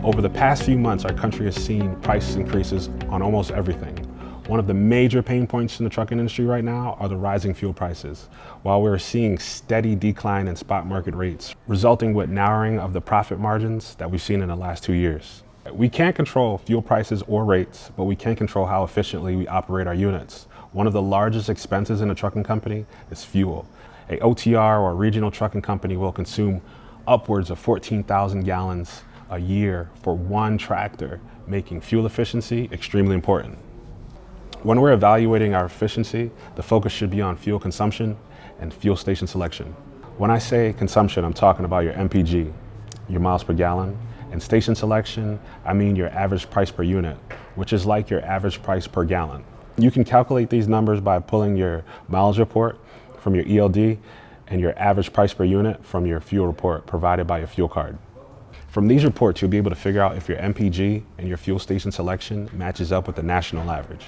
Over the past few months, our country has seen price increases on almost everything. One of the major pain points in the trucking industry right now are the rising fuel prices, while we're seeing steady decline in spot market rates, resulting with narrowing of the profit margins that we've seen in the last 2 years. We can't control fuel prices or rates, but we can control how efficiently we operate our units. One of the largest expenses in a trucking company is fuel. A OTR or regional trucking company will consume upwards of 14,000 gallons a year for one tractor, making fuel efficiency extremely important. When we're evaluating our efficiency, the focus should be on fuel consumption and fuel station selection. When I say consumption, I'm talking about your MPG, your miles per gallon, and station selection, I mean your average price per unit, which is like your average price per gallon. You can calculate these numbers by pulling your mileage report from your ELD and your average price per unit from your fuel report provided by your fuel card. From these reports, you'll be able to figure out if your MPG and your fuel station selection matches up with the national average.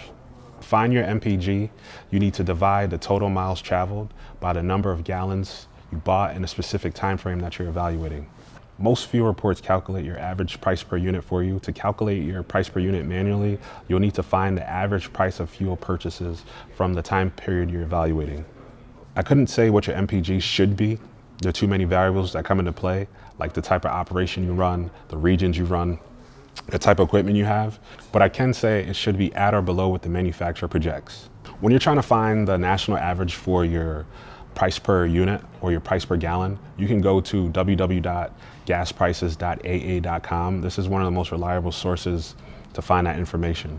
To find your MPG, you need to divide the total miles traveled by the number of gallons you bought in a specific time frame that you're evaluating. Most fuel reports calculate your average price per unit for you. To calculate your price per unit manually, you'll need to find the average price of fuel purchases from the time period you're evaluating. I couldn't say what your MPG should be. There are too many variables that come into play, like the type of operation you run, the regions you run, the type of equipment you have, but I can say it should be at or below what the manufacturer projects. When you're trying to find the national average for your price per unit or your price per gallon, you can go to www.gasprices.aa.com. This is one of the most reliable sources to find that information.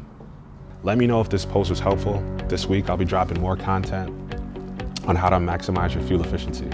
Let me know if this post was helpful. This week I'll be dropping more content on how to maximize your fuel efficiency.